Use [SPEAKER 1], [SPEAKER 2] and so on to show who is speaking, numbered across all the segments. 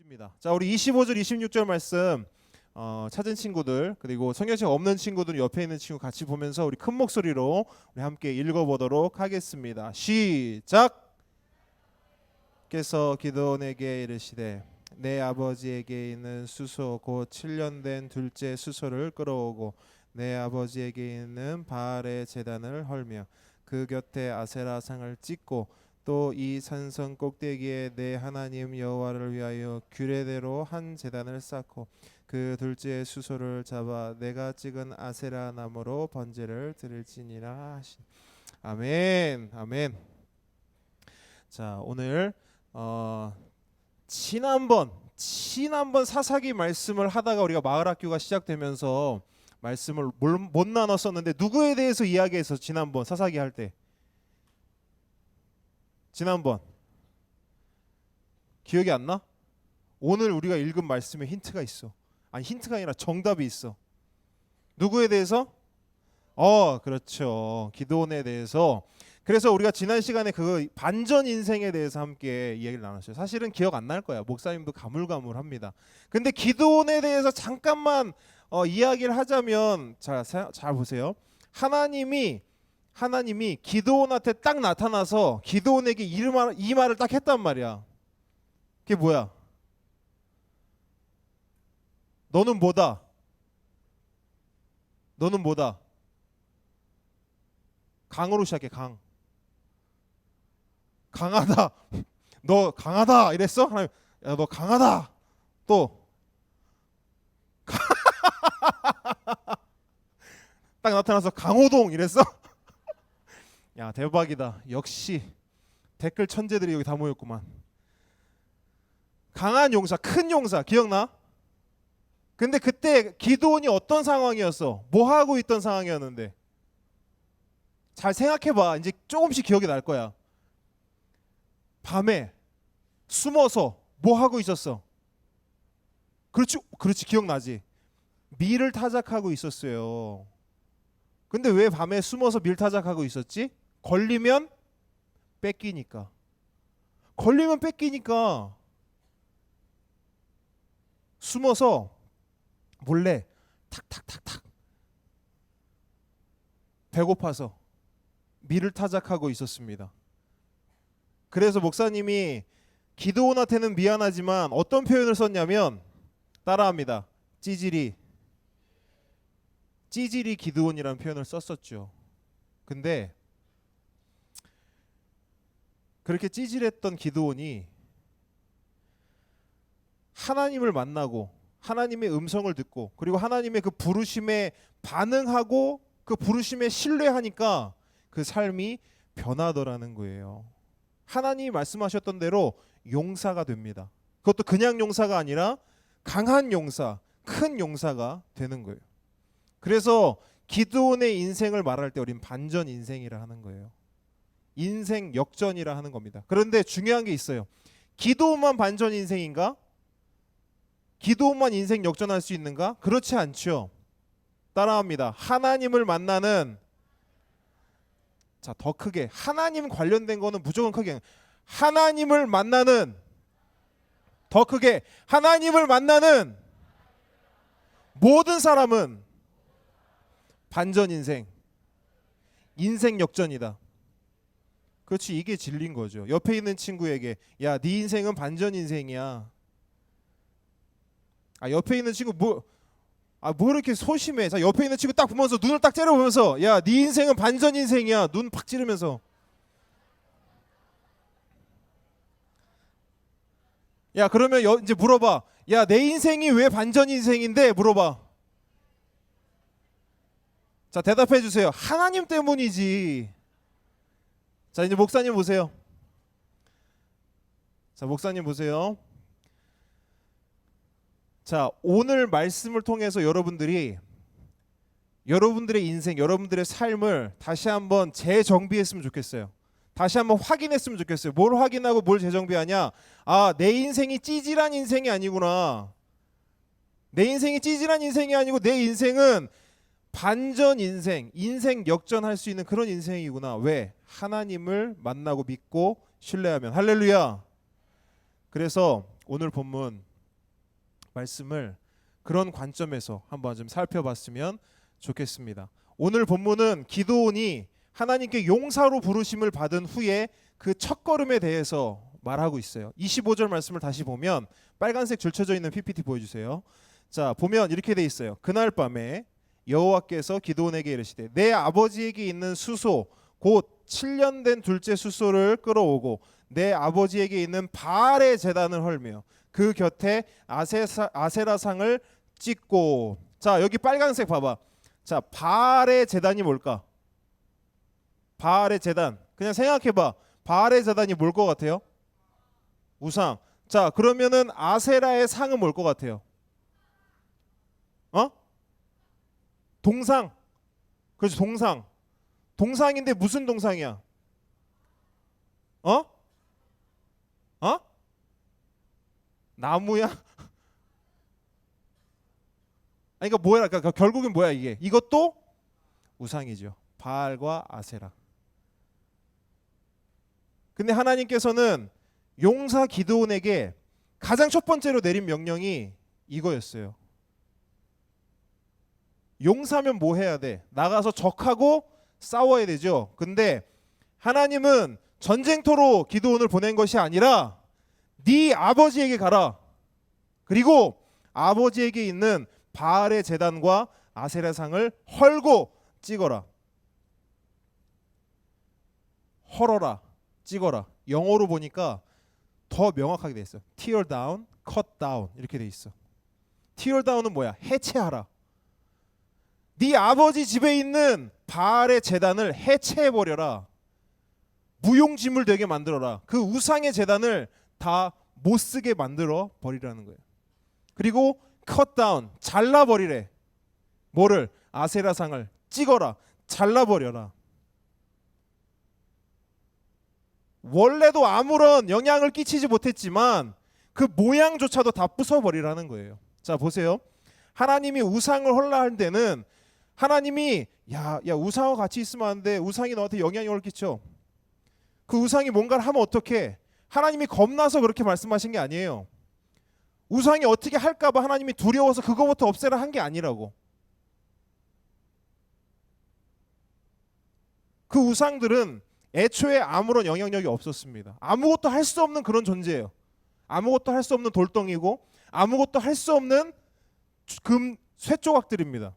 [SPEAKER 1] 입니다. 자, 우리 25절, 26절 말씀 찾은 친구들 그리고 성경책 없는 친구들 옆에 있는 친구 같이 보면서 우리 큰 목소리로 우리 함께 읽어보도록 하겠습니다. 시작. 께서 기드온에게 이르시되 내 아버지에게 있는 수소 곧 7년 된 둘째 수소를 끌어오고 내 아버지에게 있는 바알의 제단을 헐며 그 곁에 아세라 상을 찍고 또 이 산성 꼭대기에 내 하나님 여호와를 위하여 규례대로 한 제단을 쌓고 그 둘째 수소를 잡아 내가 찍은 아세라 나무로 번제를 드릴지니라 하신. 아멘. 아멘. 자, 오늘 지난번 사사기 말씀을 하다가 우리가 마을학교가 시작되면서 말씀을 못 나눴었는데 누구에 대해서 이야기해서 지난번 사사기 할 때 지난번 기억이 안 나? 오늘 우리가 읽은 말씀에 힌트가 있어. 아니 힌트가 아니라 정답이 있어. 누구에 대해서? 그렇죠. 기드온에 대해서. 그래서 우리가 지난 시간에 그 반전 인생에 대해서 함께 이야기를 나눴어요. 사실은 기억 안 날 거야. 목사님도 가물가물합니다. 근데 기드온에 대해서 잠깐만 이야기를 하자면 잘 보세요. 하나님이 기드온한테 딱 나타나서 기드온에게 이 말을 딱 했단 말이야. 그게 뭐야? 너는 뭐다? 너는 뭐다? 강으로 시작해. 강하다. 너 강하다 이랬어? 하나님, 야, 너 강하다. 또 딱 나타나서 강호동 이랬어? 야, 대박이다. 역시 댓글 천재들이 여기 다 모였구만. 강한 용사, 큰 용사 기억나? 근데 그때 기드온이 어떤 상황이었어? 뭐 하고 있던 상황이었는데? 잘 생각해봐. 이제 조금씩 기억이 날 거야. 밤에 숨어서 뭐 하고 있었어? 그렇지 기억나지? 밀을 타작하고 있었어요. 근데 왜 밤에 숨어서 밀 타작하고 있었지? 걸리면 뺏기니까. 숨어서 몰래 탁탁탁탁 배고파서 밀을 타작하고 있었습니다. 그래서 목사님이 기드온한테는 미안하지만 어떤 표현을 썼냐면 따라합니다. 찌질이 기드온이라는 표현을 썼었죠. 근데 그렇게 찌질했던 기드온이 하나님을 만나고 하나님의 음성을 듣고 그리고 하나님의 그 부르심에 반응하고 그 부르심에 신뢰하니까 그 삶이 변하더라는 거예요. 하나님이 말씀하셨던 대로 용사가 됩니다. 그것도 그냥 용사가 아니라 강한 용사, 큰 용사가 되는 거예요. 그래서 기드온의 인생을 말할 때 우리는 반전 인생이라 하는 거예요. 인생 역전이라 하는 겁니다. 그런데 중요한 게 있어요. 기드온만 반전 인생인가? 기드온만 인생 역전할 수 있는가? 그렇지 않죠. 따라합니다. 하나님을 만나는, 자, 더 크게 하나님 관련된 거는 무조건 크게, 하나님을 만나는, 더 크게 하나님을 만나는 모든 사람은 반전 인생 역전이다. 그렇지, 이게 진리인 거죠. 옆에 있는 친구에게 야, 네 인생은 반전 인생이야. 옆에 있는 친구 뭐 이렇게 소심해. 자, 옆에 있는 친구 딱 보면서 눈을 딱 째려보면서 야, 네 인생은 반전 인생이야. 눈 팍 찌르면서. 야, 그러면 이제 물어봐. 야, 내 인생이 왜 반전 인생인데? 물어봐. 자, 대답해 주세요. 하나님 때문이지. 자, 이제 목사님 보세요. 자, 목사님 보세요. 자, 오늘 말씀을 통해서 여러분들의 인생, 여러분들의 삶을 다시 한번 재정비했으면 좋겠어요. 다시 한번 확인했으면 좋겠어요. 뭘 확인하고 뭘 재정비하냐? 내 인생이 찌질한 인생이 아니구나. 내 인생이 찌질한 인생이 아니고 내 인생은 반전 인생 역전할 수 있는 그런 인생이구나. 왜? 하나님을 만나고 믿고 신뢰하면. 할렐루야. 그래서 오늘 본문 말씀을 그런 관점에서 한번 좀 살펴봤으면 좋겠습니다. 오늘 본문은 기드온이 하나님께 용사로 부르심을 받은 후에 그 첫걸음에 대해서 말하고 있어요. 25절 말씀을 다시 보면 빨간색 줄쳐져 있는 PPT 보여주세요. 자, 보면 이렇게 돼 있어요. 그날 밤에 여호와께서 기드온에게 이르시되 내 아버지에게 있는 수소 곧 7년 된 둘째 수소를 끌어오고 내 아버지에게 있는 바알의 제단을 헐며 그 곁에 아세라상을 찍고. 자, 여기 빨간색 봐봐. 자, 바알의 제단이 뭘까? 바알의 제단. 그냥 생각해봐. 바알의 제단이 뭘 것 같아요? 우상. 자, 그러면은 아세라의 상은 뭘 것 같아요? 동상. 그렇죠, 동상. 동상인데 무슨 동상이야? 어? 나무야? 아니, 그러니까 뭐야? 그러니까 결국엔 뭐야 이게? 이것도 우상이죠. 바알과 아세라. 근데 하나님께서는 용사 기드온에게 가장 첫 번째로 내린 명령이 이거였어요. 용사면 뭐 해야 돼? 나가서 적하고 싸워야 되죠. 근데 하나님은 전쟁터로 기드온을 보낸 것이 아니라 네 아버지에게 가라. 그리고 아버지에게 있는 바알의 제단과 아세라상을 헐고 찍어라. 헐어라, 찍어라. 영어로 보니까 더 명확하게 돼 있어. tear down, cut down 이렇게 돼 있어. tear down은 뭐야? 해체하라. 네 아버지 집에 있는 바알의 제단을 해체해 버려라. 무용지물 되게 만들어라. 그 우상의 제단을 다 못 쓰게 만들어 버리라는 거예요. 그리고 cut down, 잘라 버리래. 뭐를? 아세라상을 찍어라. 잘라 버려라. 원래도 아무런 영향을 끼치지 못했지만 그 모양조차도 다 부숴버리라는 거예요. 자, 보세요. 하나님이 우상을 헐라 할 때는 하나님이 야 우상하고 같이 있으면 안 돼. 우상이 너한테 영향력을 끼쳐. 그 우상이 뭔가를 하면 어떡해. 하나님이 겁나서 그렇게 말씀하신 게 아니에요. 우상이 어떻게 할까 봐 하나님이 두려워서 그거부터 없애라 한 게 아니라고. 그 우상들은 애초에 아무런 영향력이 없었습니다. 아무것도 할 수 없는 그런 존재예요. 아무것도 할 수 없는 돌덩이고 아무것도 할 수 없는 금 쇠조각들입니다.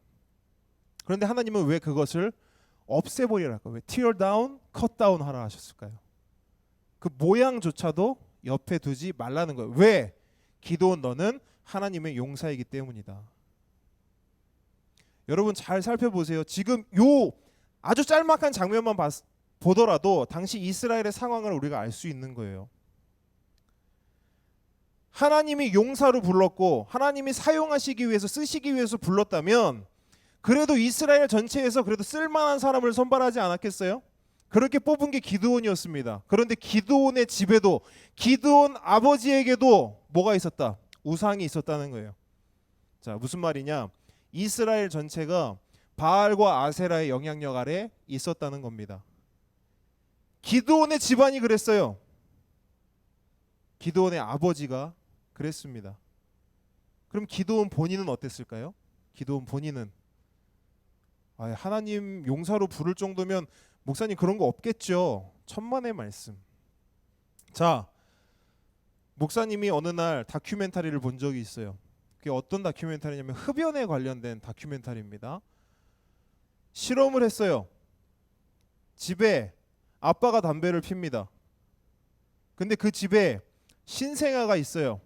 [SPEAKER 1] 그런데 하나님은 왜 그것을 없애버리라 할까요? 왜 tear down, cut down 하라 하셨을까요? 그 모양조차도 옆에 두지 말라는 거예요. 왜? 기드온 너는 하나님의 용사이기 때문이다. 여러분 잘 살펴보세요. 지금 요 아주 짤막한 장면만 보더라도 당시 이스라엘의 상황을 우리가 알 수 있는 거예요. 하나님이 용사로 불렀고 하나님이 사용하시기 위해서 쓰시기 위해서 불렀다면 그래도 이스라엘 전체에서 그래도 쓸만한 사람을 선발하지 않았겠어요? 그렇게 뽑은 게 기드온이었습니다. 그런데 기드온의 집에도 기드온 아버지에게도 뭐가 있었다? 우상이 있었다는 거예요. 자, 무슨 말이냐? 이스라엘 전체가 바알과 아세라의 영향력 아래 있었다는 겁니다. 기드온의 집안이 그랬어요. 기드온의 아버지가 그랬습니다. 그럼 기드온 본인은 어땠을까요? 기드온 본인은 하나님 용사로 부를 정도면 목사님 그런 거 없겠죠. 천만의 말씀. 자, 목사님이 어느 날 다큐멘터리를 본 적이 있어요. 그게 어떤 다큐멘터리냐면 흡연에 관련된 다큐멘터리입니다. 실험을 했어요. 집에 아빠가 담배를 핍니다. 근데 그 집에 신생아가 있어요.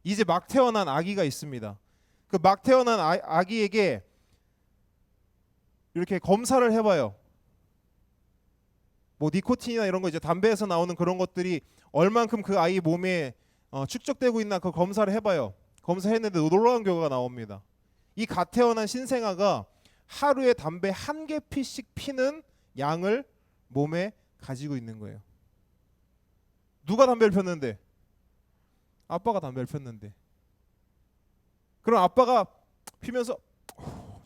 [SPEAKER 1] 이제 막 태어난 아기가 있습니다. 그 막 태어난 아기에게 이렇게 검사를 해봐요. 뭐 니코틴이나 이런 거 이제 담배에서 나오는 그런 것들이 얼만큼 그 아이 몸에 축적되고 있나 그 검사를 해봐요. 검사했는데 놀라운 결과가 나옵니다. 이 갓 태어난 신생아가 하루에 담배 한 개 피씩 피는 양을 몸에 가지고 있는 거예요. 누가 담배를 폈는데? 아빠가 담배를 폈는데. 그럼 아빠가 피면서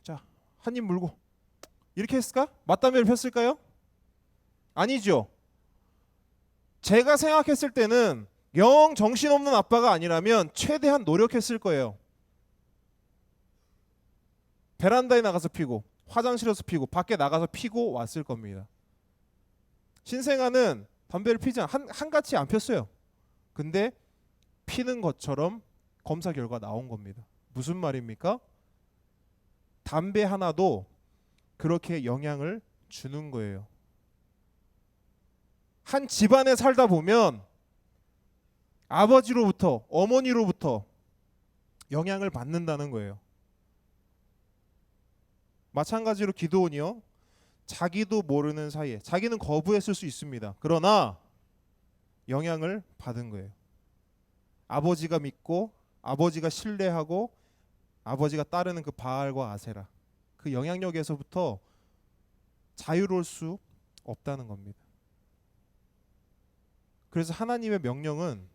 [SPEAKER 1] 자, 한 입 물고 이렇게 했을까? 맞담배를 폈을까요? 아니죠. 제가 생각했을 때는 영 정신없는 아빠가 아니라면 최대한 노력했을 거예요. 베란다에 나가서 피고 화장실에서 피고 밖에 나가서 피고 왔을 겁니다. 신생아는 담배를 피지 한같이 안 폈어요. 근데 피는 것처럼 검사 결과 나온 겁니다. 무슨 말입니까? 담배 하나도 그렇게 영향을 주는 거예요. 한 집안에 살다 보면 아버지로부터 어머니로부터 영향을 받는다는 거예요. 마찬가지로 기드온이요. 자기도 모르는 사이에 자기는 거부했을 수 있습니다. 그러나 영향을 받은 거예요. 아버지가 믿고 아버지가 신뢰하고 아버지가 따르는 그 바알과 아세라, 그 영향력에서부터 자유로울 수 없다는 겁니다. 그래서 하나님의 명령은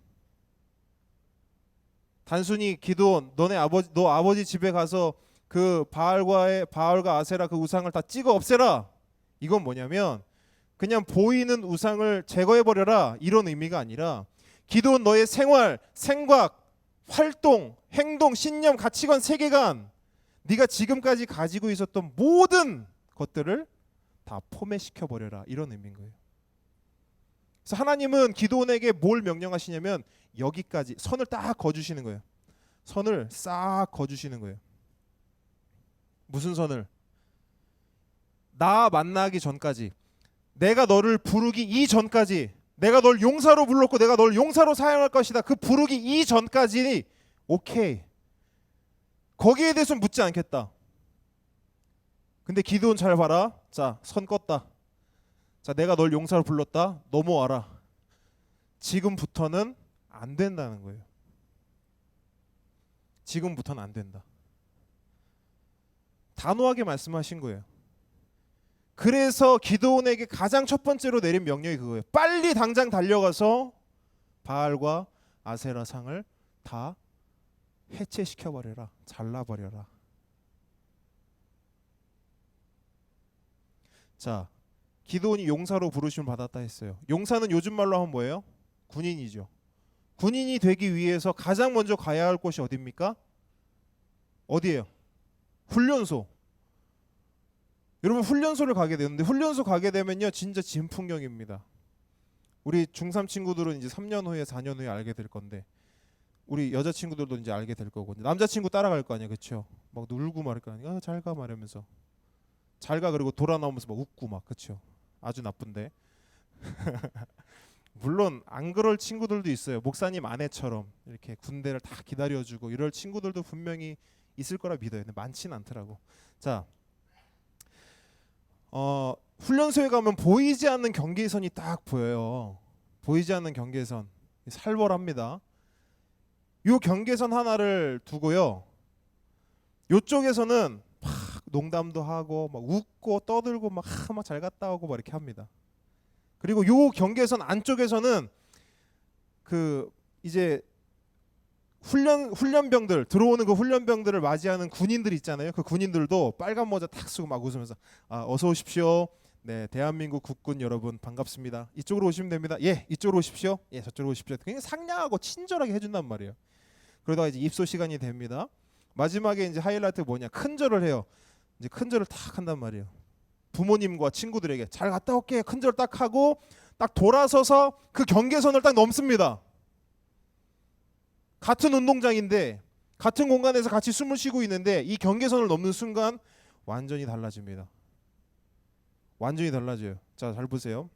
[SPEAKER 1] 단순히 기드온 너 아버지 집에 가서 그 바알과 아세라 그 우상을 다 찍어 없애라, 이건 뭐냐면 그냥 보이는 우상을 제거해 버려라, 이런 의미가 아니라 기드온 너의 생활, 생각, 활동, 행동, 신념, 가치관, 세계관, 네가 지금까지 가지고 있었던 모든 것들을 다 포맷시켜 버려라, 이런 의미인 거예요. 그래서 하나님은 기드온에게 뭘 명령하시냐면 여기까지 선을 딱 그어주시는 거예요. 선을 싹 그어주시는 거예요. 무슨 선을? 나 만나기 전까지, 내가 너를 부르기 이전까지, 내가 널 용사로 불렀고 내가 널 용사로 사용할 것이다, 그 부르기 이전까지 오케이, 거기에 대해서는 묻지 않겠다. 근데 기드온 잘 봐라. 자, 선 껐다. 자, 내가 널 용사로 불렀다. 넘어와라. 지금부터는 안 된다는 거예요. 지금부터는 안 된다. 단호하게 말씀하신 거예요. 그래서 기드온에게 가장 첫 번째로 내린 명령이 그거예요. 빨리 당장 달려가서 바알과 아세라 상을 다 해체시켜버려라. 잘라버려라. 자, 기드온이 용사로 부르심을 받았다 했어요. 용사는 요즘 말로 하면 뭐예요? 군인이죠. 군인이 되기 위해서 가장 먼저 가야 할 곳이 어디입니까? 어디예요? 훈련소. 여러분 훈련소를 가게 되는데, 훈련소 가게 되면요 진짜 진풍경입니다. 우리 중3 친구들은 이제 3년 후에 4년 후에 알게 될 건데, 우리 여자친구들도 이제 알게 될 거고, 남자친구 따라갈 거 아니야, 그렇죠? 막 놀고 말할 거 아니야. 잘 가 말하면서 잘 가, 그리고 돌아 나오면서 막 웃고 막, 그렇죠? 아주 나쁜데. 물론 안 그럴 친구들도 있어요. 목사님 아내처럼 이렇게 군대를 다 기다려주고 이럴 친구들도 분명히 있을 거라 믿어요. 근데 많지는 않더라고. 자, 훈련소에 가면 보이지 않는 경계선이 딱 보여요. 보이지 않는 경계선, 살벌합니다. 요 경계선 하나를 두고요, 요쪽에서는 막 농담도 하고 막 웃고 떠들고 막 잘 갔다 오고 막 이렇게 합니다. 그리고 요 경계선 안쪽에서는 그 이제 훈련병들 들어오는 그 훈련병들을 맞이하는 군인들 있잖아요. 그 군인들도 빨간 모자 탁 쓰고 막 웃으면서 어서 오십시오. 네, 대한민국 국군 여러분 반갑습니다. 이쪽으로 오시면 됩니다. 예, 이쪽으로 오십시오. 예, 저쪽으로 오십시오. 굉장히 상냥하고 친절하게 해준단 말이에요. 그러다가 이제 입소 시간이 됩니다. 마지막에 이제 하이라이트 뭐냐? 큰절을 해요. 이제 큰절을 탁 한단 말이에요. 부모님과 친구들에게 잘 갔다 올게. 큰절 딱 하고 딱 돌아서서 그 경계선을 딱 넘습니다. 같은 운동장인데 같은 공간에서 같이 숨을 쉬고 있는데 이 경계선을 넘는 순간 완전히 달라집니다. 완전히 달라져요. 자, 잘 보세요.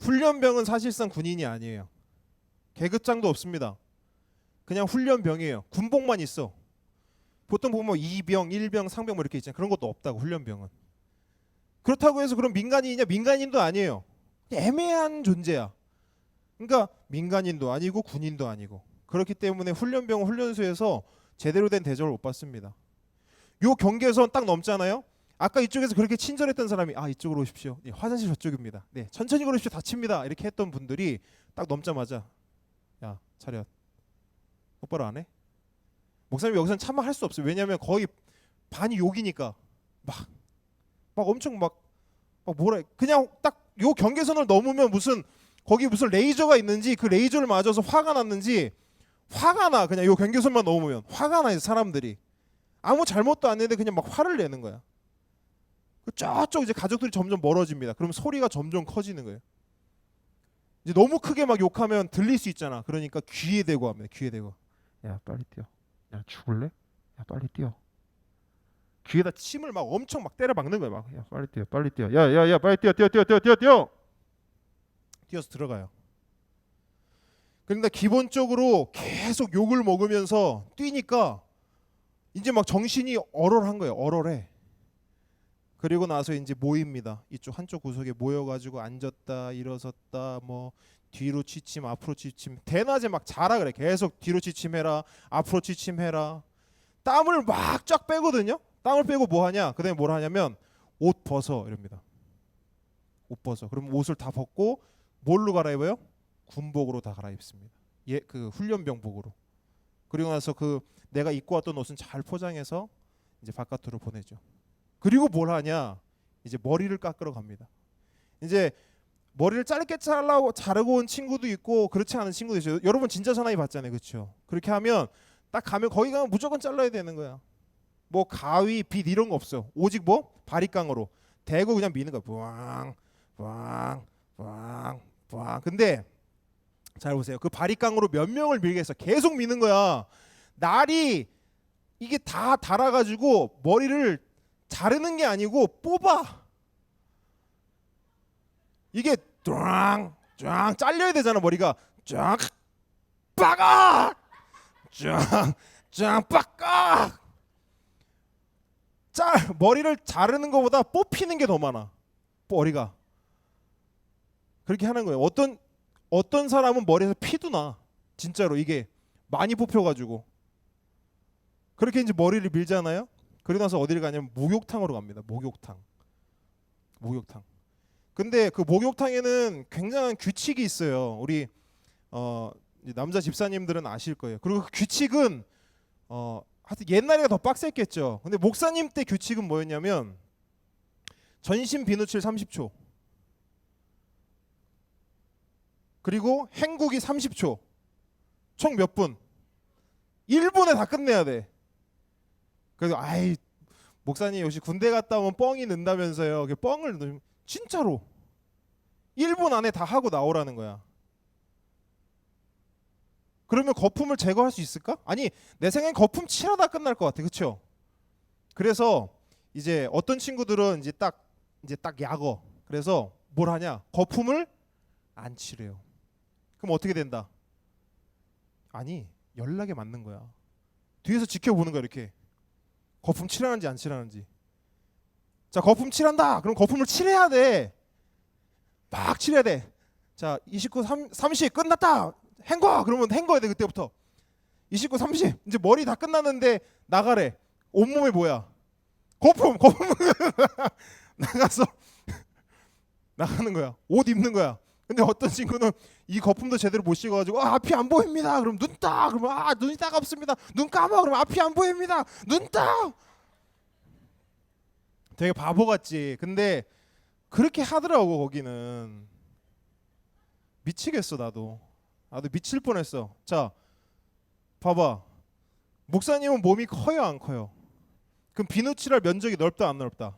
[SPEAKER 1] 훈련병은 사실상 군인이 아니에요. 계급장도 없습니다. 그냥 훈련병이에요. 군복만 있어. 보통 보면 2병, 1병, 상병 뭐 이렇게 있잖아요. 그런 것도 없다고, 훈련병은. 그렇다고 해서 그럼 민간인이냐? 민간인도 아니에요. 애매한 존재야. 그러니까 민간인도 아니고 군인도 아니고. 그렇기 때문에 훈련병 훈련소에서 제대로 된 대접을 못 받습니다. 요 경계선 딱 넘잖아요. 아까 이쪽에서 그렇게 친절했던 사람이 이쪽으로 오십시오. 네, 화장실 저쪽입니다. 네, 천천히 걸으십시오. 다칩니다. 이렇게 했던 분들이 딱 넘자마자 야, 차렷. 똑바로 안 해? 목사님 여기서는 차마 할 수 없어요. 왜냐하면 거의 반이 욕이니까 막 엄청 막 뭐라, 그냥 딱 요 경계선을 넘으면 무슨 거기 무슨 레이저가 있는지 그 레이저를 맞아서 화가 났는지 화가 나. 그냥 요 경계선만 넘으면 화가 나. 사람들이 아무 잘못도 안 했는데 그냥 막 화를 내는 거야. 저쪽 이제 가족들이 점점 멀어집니다. 그럼 소리가 점점 커지는 거예요. 이제 너무 크게 막 욕하면 들릴 수 있잖아. 그러니까 귀에 대고 합니다. 귀에 대고. 야 빨리 뛰어. 야 죽을래? 야 빨리 뛰어. 귀에다 침을 막 엄청 막 때려 박는 거야. 막 야 빨리 뛰어, 빨리 뛰어. 야야야 빨리 뛰어, 뛰어, 뛰어, 뛰어, 뛰어, 뛰어. 뛰어서 들어가요. 그러니까 기본적으로 계속 욕을 먹으면서 뛰니까 이제 막 정신이 얼얼한 거예요. 얼얼해. 그리고 나서 이제 모입니다. 이쪽 한쪽 구석에 모여가지고 앉았다 일어섰다 뭐 뒤로 취침 앞으로 취침 대낮에 막 자라 그래. 계속 뒤로 취침해라 앞으로 취침해라. 땀을 막 쫙 빼거든요. 땀을 빼고 뭐 하냐? 그다음에 뭘 하냐면 옷 벗어 이럽니다. 옷 벗어. 그럼 옷을 다 벗고 뭘로 갈아입어요? 군복으로 다 갈아입습니다. 예, 그 훈련병복으로. 그리고 나서 그 내가 입고 왔던 옷은 잘 포장해서 이제 바깥으로 보내죠. 그리고 뭘 하냐? 이제 머리를 깎으러 갑니다. 이제 머리를 짧게 자르고 온 친구도 있고 그렇지 않은 친구도 있어요. 여러분 진짜 사나이 봤잖아요, 그렇죠? 그렇게 하면 딱 가면 거기 가면 무조건 잘라야 되는 거야. 뭐 가위, 빗 이런 거 없어. 오직 뭐 바리깡으로 대고 그냥 미는 거야. 부앙, 부앙, 부앙, 부앙. 근데 잘 보세요. 그 바리깡으로 몇 명을 밀겠어. 계속 미는 거야. 날이 이게 다 닳아가지고 머리를 자르는 게 아니고 뽑아. 이게 쫙 잘려야 되잖아. 머리가 쫙 빠가 쫙 빠가 머리를 자르는 것보다 뽑히는 게 더 많아. 머리가 그렇게 하는 거예요. 어떤 사람은 머리에서 피도 나. 진짜로 이게 많이 뽑혀가지고 그렇게 이제 머리를 밀잖아요. 그러고 나서 어디를 가냐면 목욕탕으로 갑니다. 목욕탕. 근데 그 목욕탕에는 굉장한 규칙이 있어요. 우리 남자 집사님들은 아실 거예요. 그리고 그 규칙은 하여튼 옛날에가 더 빡셌겠죠. 근데 목사님 때 규칙은 뭐였냐면 전신 비누칠 30초. 그리고 헹구기 30초. 총 몇 분? 1분에 다 끝내야 돼. 그래서 아이 목사님 역시 군대 갔다 오면 뻥이 는다면서요. 뻥을 진짜로 1분 안에 다 하고 나오라는 거야. 그러면 거품을 제거할 수 있을까? 아니 내 생각엔 거품 칠하다 끝날 것 같아. 그렇죠? 그래서 이제 어떤 친구들은 이제 딱 약어. 그래서 뭘 하냐? 거품을 안 칠해요. 그럼 어떻게 된다? 아니 연락에 맞는 거야. 뒤에서 지켜보는 거야. 이렇게 거품 칠하는지 안 칠하는지. 자 거품 칠한다. 그럼 거품을 칠해야 돼. 막 칠해야 돼. 자 29, 30 끝났다. 헹궈. 그러면 헹궈야 돼. 그때부터 29, 30 이제 머리 다 끝났는데 나가래. 온몸에 뭐야? 거품 나가서 나가는 거야. 옷 입는 거야. 근데 어떤 친구는 이 거품도 제대로 못 씻어가지고 앞이 안 보입니다. 그럼 눈 따. 그러면 눈이 따갑습니다. 눈 감아. 그러면 앞이 안 보입니다. 눈 따. 되게 바보 같지. 근데 그렇게 하더라고. 거기는 미치겠어. 나도 미칠 뻔했어. 자 봐봐. 목사님은 몸이 커요 안 커요? 그럼 비누칠할 면적이 넓다 안 넓다?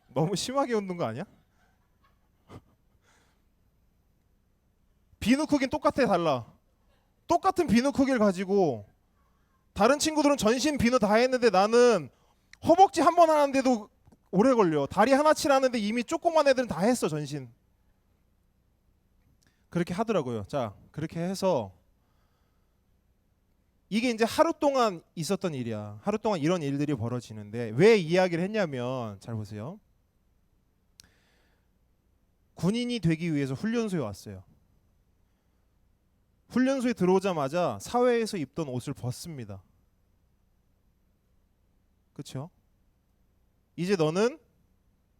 [SPEAKER 1] 너무 심하게 웃는 거 아니야? 비누 크기는 똑같아 달라. 똑같은 비누 크기를 가지고 다른 친구들은 전신 비누 다 했는데 나는 허벅지 한 번 하는데도 오래 걸려. 다리 하나 칠하는데 이미 조그만 애들은 다 했어 전신. 그렇게 하더라고요. 자 그렇게 해서 이게 이제 하루 동안 있었던 일이야. 하루 동안 이런 일들이 벌어지는데 왜 이야기를 했냐면 잘 보세요. 군인이 되기 위해서 훈련소에 왔어요. 훈련소에 들어오자마자 사회에서 입던 옷을 벗습니다. 그렇죠? 이제 너는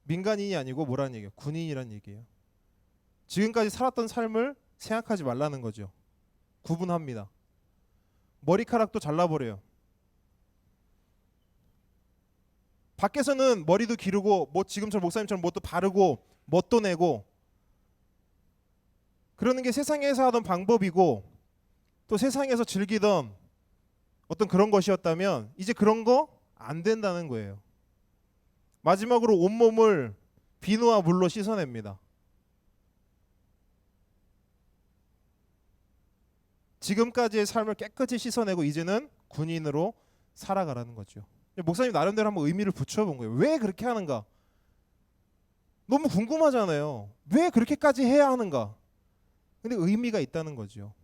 [SPEAKER 1] 민간인이 아니고 뭐라는 얘기예요? 군인이란 얘기예요. 지금까지 살았던 삶을 생각하지 말라는 거죠. 구분합니다. 머리카락도 잘라버려요. 밖에서는 머리도 기르고 뭐 지금처럼 목사님처럼 뭣도 바르고 멋도 내고 그러는 게 세상에서 하던 방법이고 또 세상에서 즐기던 어떤 그런 것이었다면 이제 그런 거 안 된다는 거예요. 마지막으로 온몸을 비누와 물로 씻어냅니다. 지금까지의 삶을 깨끗이 씻어내고 이제는 군인으로 살아가라는 거죠. 목사님 나름대로 한번 의미를 붙여본 거예요. 왜 그렇게 하는가? 너무 궁금하잖아요. 왜 그렇게까지 해야 하는가? 근데 의미가 있다는 거죠.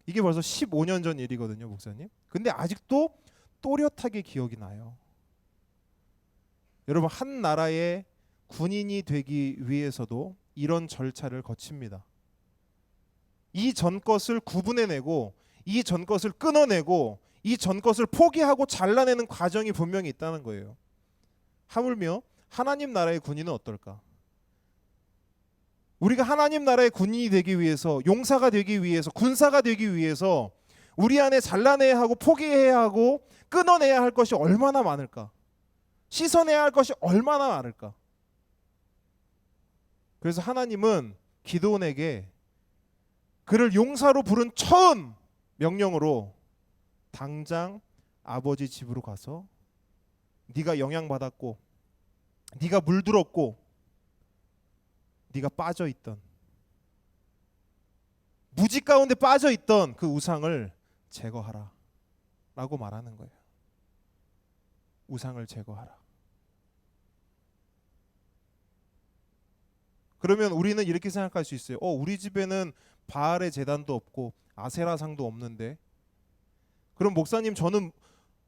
[SPEAKER 1] 이게 벌써 15년 전 일이거든요, 목사님. 근데 아직도 또렷하게 기억이 나요. 여러분, 한 나라의 군인이 되기 위해서도 이런 절차를 거칩니다. 이 전 것을 구분해내고 이 전 것을 끊어내고 이 전 것을 포기하고 잘라내는 과정이 분명히 있다는 거예요. 하물며 하나님 나라의 군인은 어떨까? 우리가 하나님 나라의 군인이 되기 위해서, 용사가 되기 위해서, 군사가 되기 위해서 우리 안에 잘라내야 하고 포기해야 하고 끊어내야 할 것이 얼마나 많을까? 씻어내야 할 것이 얼마나 많을까? 그래서 하나님은 기드온에게 그를 용사로 부른 처음 명령으로 당장 아버지 집으로 가서 네가 영향받았고 네가 물들었고 네가 빠져있던 무지 가운데 빠져있던 그 우상을 제거하라 라고 말하는 거예요. 우상을 제거하라. 그러면 우리는 이렇게 생각할 수 있어요. 우리 집에는 바알의 제단도 없고 아세라상도 없는데 그럼 목사님 저는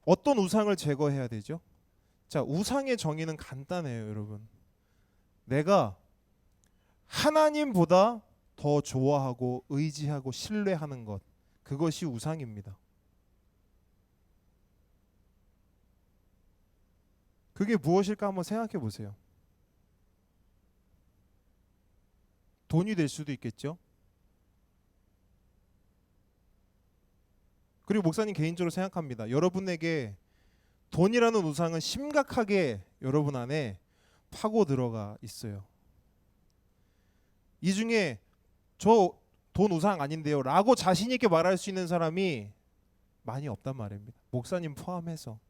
[SPEAKER 1] 어떤 우상을 제거해야 되죠? 자, 우상의 정의는 간단해요, 여러분. 내가 하나님보다 더 좋아하고 의지하고 신뢰하는 것, 그것이 우상입니다. 그게 무엇일까 한번 생각해 보세요. 돈이 될 수도 있겠죠. 그리고 목사님 개인적으로 생각합니다. 여러분에게 돈이라는 우상은 심각하게 여러분 안에 파고 들어가 있어요. 이 중에 저 돈 우상 아닌데요 라고 자신 있게 말할 수 있는 사람이 많이 없단 말입니다. 목사님 포함해서.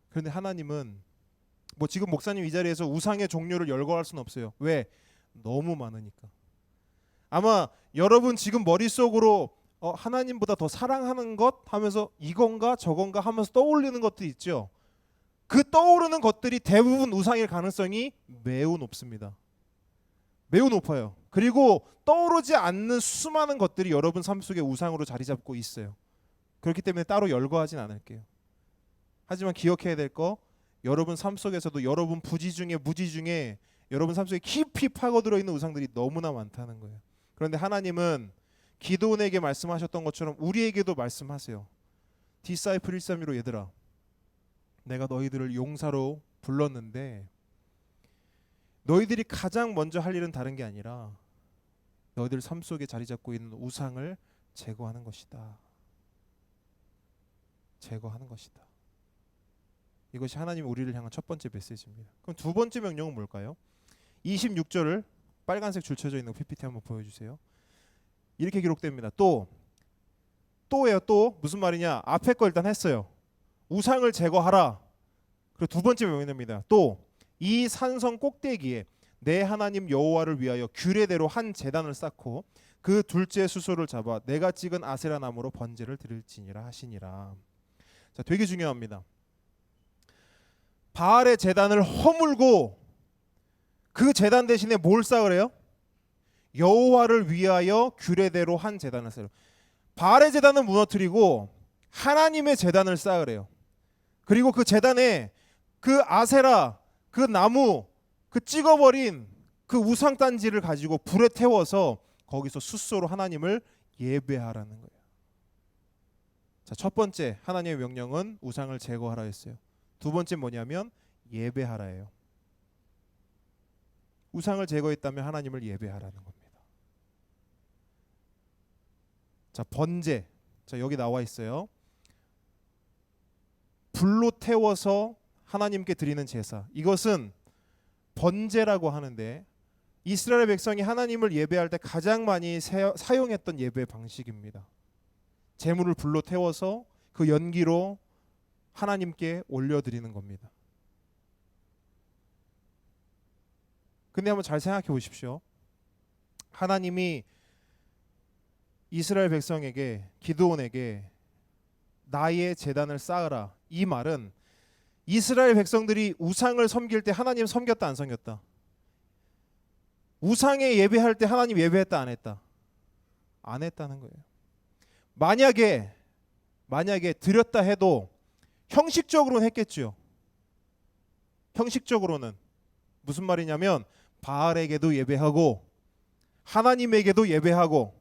[SPEAKER 1] 그런데 하나님은 지금 목사님 이 자리에서 우상의 종류를 열거할 수는 없어요. 왜? 너무 많으니까. 아마 여러분 지금 머릿속으로 하나님보다 더 사랑하는 것 하면서 이건가 저건가 하면서 떠올리는 것도 있죠. 그 떠오르는 것들이 대부분 우상일 가능성이 매우 높습니다. 매우 높아요. 그리고 떠오르지 않는 수많은 것들이 여러분 삶 속에 우상으로 자리 잡고 있어요. 그렇기 때문에 따로 열거하진 않을게요. 하지만 기억해야 될 거, 여러분 삶 속에서도 여러분 부지 중에 무지 중에 여러분 삶 속에 깊이 파고들어 있는 우상들이 너무나 많다는 거예요. 그런데 하나님은 기드온에게 말씀하셨던 것처럼 우리에게도 말씀하세요. 디사이플 132로 얘들아, 내가 너희들을 용사로 불렀는데 너희들이 가장 먼저 할 일은 다른 게 아니라 너희들 삶 속에 자리 잡고 있는 우상을 제거하는 것이다. 제거하는 것이다. 이것이 하나님이 우리를 향한 첫 번째 메시지입니다. 그럼 두 번째 명령은 뭘까요? 26절을 빨간색 줄 쳐져 있는 PPT 한번 보여주세요. 이렇게 기록됩니다. 또예요. 또 무슨 말이냐? 앞에 거 일단 했어요. 우상을 제거하라. 그리고 두 번째 명령입니다. 또 이 산성 꼭대기에 내 하나님 여호와를 위하여 규례대로 한 제단을 쌓고 그 둘째 수소를 잡아 내가 찍은 아세라 나무로 번제를 드릴지니라 하시니라. 자, 되게 중요합니다. 바알의 제단을 허물고 그 제단 대신에 뭘 쌓으래요? 여호와를 위하여 규례대로 한 제단을 쌓으래요. 바알의 제단을 무너뜨리고 하나님의 제단을 쌓으래요. 그리고 그 제단에 그 아세라, 그 나무, 그 찍어버린 그 우상단지를 가지고 불에 태워서 거기서 숫소로 하나님을 예배하라는 거예요. 자, 첫 번째 하나님의 명령은 우상을 제거하라 했어요. 두 번째 뭐냐면 예배하라예요. 우상을 제거했다면 하나님을 예배하라는 겁니다. 자, 번제. 자, 여기 나와 있어요. 불로 태워서 하나님께 드리는 제사, 이것은 번제라고 하는데 이스라엘 백성이 하나님을 예배할 때 가장 많이 사용했던 예배 방식입니다. 제물을 불로 태워서 그 연기로 하나님께 올려드리는 겁니다. 근데 한번 잘 생각해 보십시오. 하나님이 이스라엘 백성에게, 기드온에게 나의 제단을 쌓으라, 이 말은 이스라엘 백성들이 우상을 섬길 때 하나님 섬겼다 안 섬겼다? 우상에 예배할 때 하나님 예배했다 안 했다? 안 했다는 거예요. 만약에 드렸다 해도 형식적으로는 했겠죠. 형식적으로는 무슨 말이냐면 바알에게도 예배하고 하나님에게도 예배하고,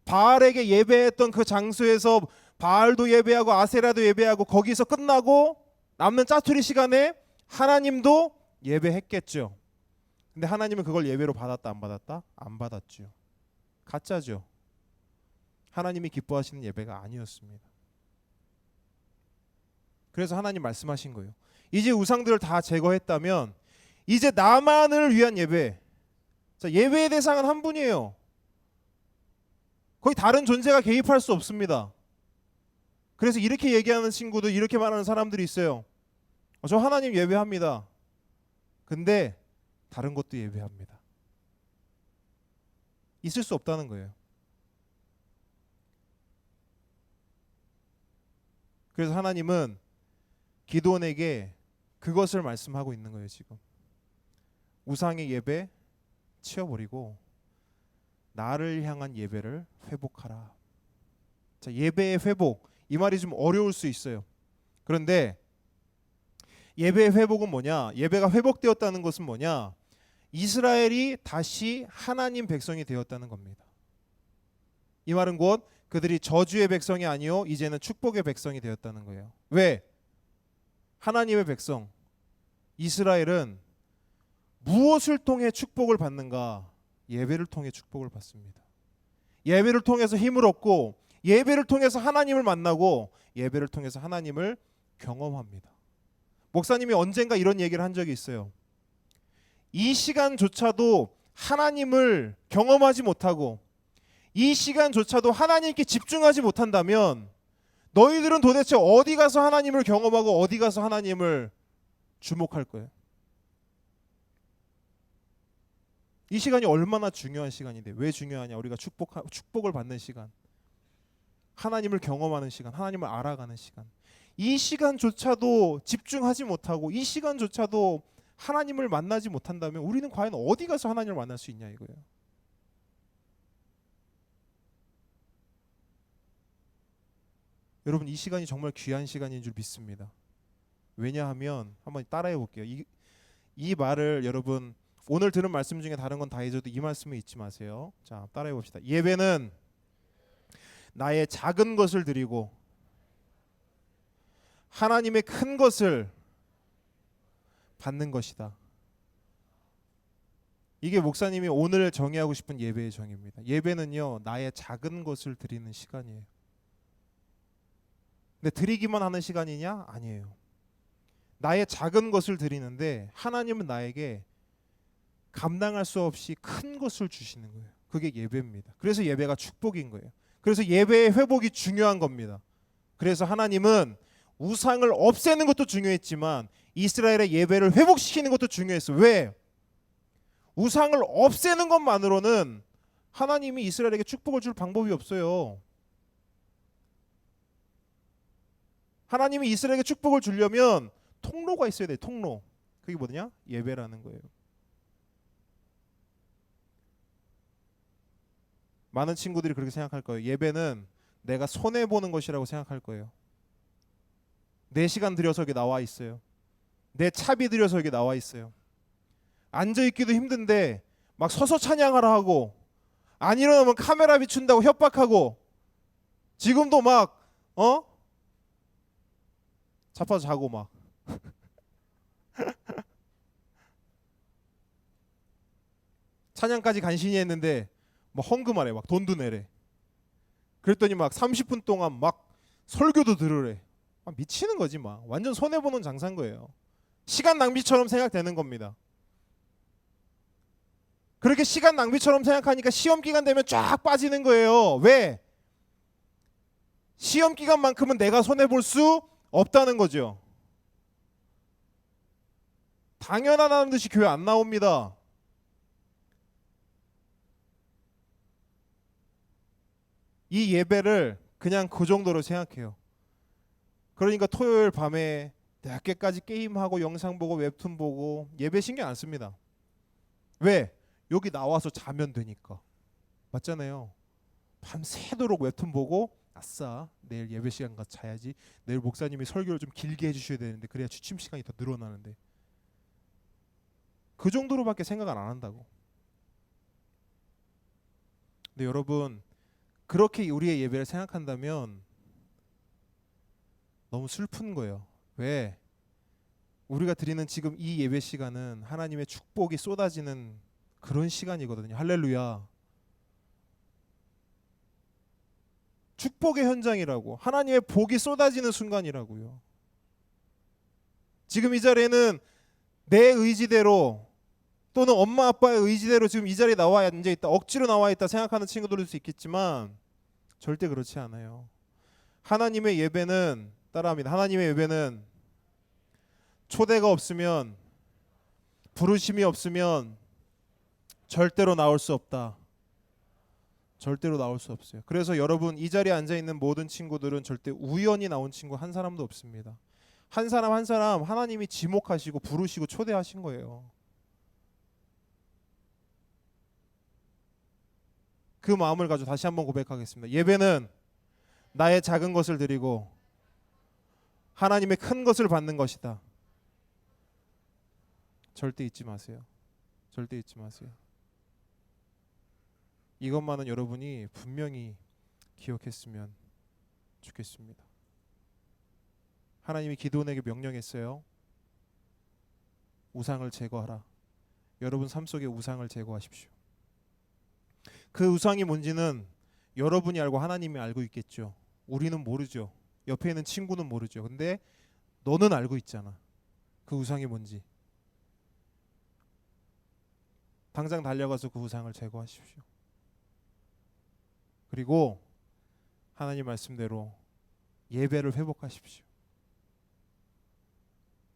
[SPEAKER 1] 바알에게 예배했던 그 장소에서 바알도 예배하고 아세라도 예배하고, 거기서 끝나고 남는 짜투리 시간에 하나님도 예배했겠죠. 근데 하나님은 그걸 예배로 받았다 안 받았다? 안 받았죠. 가짜죠. 하나님이 기뻐하시는 예배가 아니었습니다. 그래서 하나님 말씀하신 거예요. 이제 우상들을 다 제거했다면 이제 나만을 위한 예배. 자, 예배의 대상은 한 분이에요. 거기 다른 존재가 개입할 수 없습니다. 그래서 이렇게 얘기하는 친구들, 이렇게 말하는 사람들이 있어요. 저 하나님 예배합니다. 근데 다른 것도 예배합니다. 있을 수 없다는 거예요. 그래서 하나님은 기드온에게 그것을 말씀하고 있는 거예요. 지금 우상의 예배 치워버리고 나를 향한 예배를 회복하라. 자, 예배의 회복, 이 말이 좀 어려울 수 있어요. 그런데 예배의 회복은 뭐냐? 예배가 회복되었다는 것은 뭐냐? 이스라엘이 다시 하나님 백성이 되었다는 겁니다. 이 말은 곧 그들이 저주의 백성이 아니요 이제는 축복의 백성이 되었다는 거예요. 왜? 하나님의 백성 이스라엘은 무엇을 통해 축복을 받는가? 예배를 통해 축복을 받습니다. 예배를 통해서 힘을 얻고, 예배를 통해서 하나님을 만나고, 예배를 통해서 하나님을 경험합니다. 목사님이 언젠가 이런 얘기를 한 적이 있어요. 이 시간조차도 하나님을 경험하지 못하고, 이 시간조차도 하나님께 집중하지 못한다면 너희들은 도대체 어디 가서 하나님을 경험하고 어디 가서 하나님을 주목할 거예요? 이 시간이 얼마나 중요한 시간인데, 왜 중요하냐? 우리가 축복을 받는 시간, 하나님을 경험하는 시간, 하나님을 알아가는 시간. 이 시간조차도 집중하지 못하고 이 시간조차도 하나님을 만나지 못한다면 우리는 과연 어디 가서 하나님을 만날 수 있냐 이거예요. 여러분, 이 시간이 정말 귀한 시간인 줄 믿습니다. 왜냐하면 한번 따라해 볼게요. 이 말을 여러분 오늘 들은 말씀 중에 다른 건 다 잊어도 이 말씀을 잊지 마세요. 자, 따라해 봅시다. 예배는 나의 작은 것을 드리고 하나님의 큰 것을 받는 것이다. 이게 목사님이 오늘 정의하고 싶은 예배의 정의입니다. 예배는요, 나의 작은 것을 드리는 시간이에요. 근데 드리기만 하는 시간이냐? 아니에요. 나의 작은 것을 드리는데 하나님은 나에게 감당할 수 없이 큰 것을 주시는 거예요. 그게 예배입니다. 그래서 예배가 축복인 거예요. 그래서 예배의 회복이 중요한 겁니다. 그래서 하나님은 우상을 없애는 것도 중요했지만 이스라엘의 예배를 회복시키는 것도 중요했어요. 왜? 우상을 없애는 것만으로는 하나님이 이스라엘에게 축복을 줄 방법이 없어요. 하나님이 이스라엘에게 축복을 주려면 통로가 있어야 돼요. 통로. 그게 뭐냐? 예배라는 거예요. 많은 친구들이 그렇게 생각할 거예요. 예배는 내가 손해보는 것이라고 생각할 거예요. 내 시간 들여서 여기 나와 있어요. 내 차비 들여서 여기 나와 있어요. 앉아있기도 힘든데 막 서서 찬양하라 하고, 안 일어나면 카메라 비춘다고 협박하고, 지금도 막 자빠져 자고 막 찬양까지 간신히 했는데 막 헌금하래, 막 돈도 내래. 그랬더니 막 30분 동안 막 설교도 들으래. 막 미치는 거지. 막 완전 손해보는 장사인 거예요. 시간 낭비처럼 생각되는 겁니다. 그렇게 시간 낭비처럼 생각하니까 시험 기간 되면 쫙 빠지는 거예요. 왜? 시험 기간만큼은 내가 손해 볼 수 없다는 거죠. 당연하다는 듯이 교회 안 나옵니다. 이 예배를 그냥 그 정도로 생각해요. 그러니까 토요일 밤에 늦게까지 게임하고 영상 보고 웹툰 보고 예배 신경 안 씁니다. 왜? 여기 나와서 자면 되니까. 맞잖아요. 밤새도록 웹툰 보고 아싸 내일 예배 시간 가서 자야지. 내일 목사님이 설교를 좀 길게 해주셔야 되는데 그래야 취침 시간이 더 늘어나는데. 그 정도로밖에 생각을 안 한다고. 근데 여러분 그렇게 우리의 예배를 생각한다면 너무 슬픈 거예요. 왜? 우리가 드리는 지금 이 예배 시간은 하나님의 축복이 쏟아지는 그런 시간이거든요. 할렐루야. 축복의 현장이라고. 하나님의 복이 쏟아지는 순간이라고요. 지금 이 자리에는 내 의지대로 또는 엄마 아빠의 의지대로 지금 이 자리에 나와 앉아 있다, 억지로 나와 있다 생각하는 친구들일 수 있겠지만 절대 그렇지 않아요. 하나님의 예배는 따라합니다. 하나님의 예배는 초대가 없으면, 부르심이 없으면 절대로 나올 수 없다. 절대로 나올 수 없어요. 그래서 여러분 이 자리에 앉아 있는 모든 친구들은 절대 우연히 나온 친구 한 사람도 없습니다. 한 사람 한 사람 하나님이 지목하시고 부르시고 초대하신 거예요. 그 마음을 가지고 다시 한번 고백하겠습니다. 예배는 나의 작은 것을 드리고 하나님의 큰 것을 받는 것이다. 절대 잊지 마세요. 절대 잊지 마세요. 이것만은 여러분이 분명히 기억했으면 좋겠습니다. 하나님이 기드온에게 명령했어요. 우상을 제거하라. 여러분 삶 속에 우상을 제거하십시오. 그 우상이 뭔지는 여러분이 알고 하나님이 알고 있겠죠. 우리는 모르죠. 옆에 있는 친구는 모르죠. 근데 너는 알고 있잖아. 그 우상이 뭔지. 당장 달려가서 그 우상을 제거하십시오. 그리고 하나님 말씀대로 예배를 회복하십시오.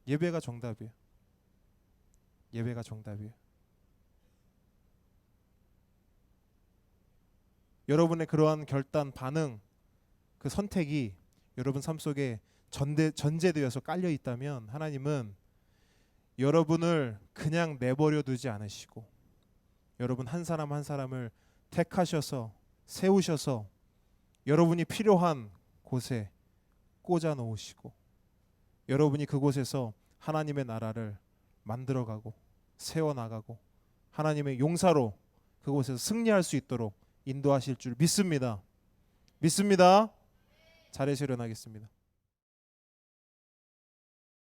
[SPEAKER 1] 예배가 정답이에요. 예배가 정답이에요. 여러분의 그러한 결단, 반응, 그 선택이 여러분 삶 속에 전제되어서 깔려 있다면 하나님은 여러분을 그냥 내버려 두지 않으시고 여러분 한 사람 한 사람을 택하셔서 세우셔서 여러분이 필요한 곳에 꽂아 놓으시고 여러분이 그곳에서 하나님의 나라를 만들어가고 세워나가고 하나님의 용사로 그곳에서 승리할 수 있도록 인도하실 줄 믿습니다. 믿습니다. 자리에서 일어나겠습니다.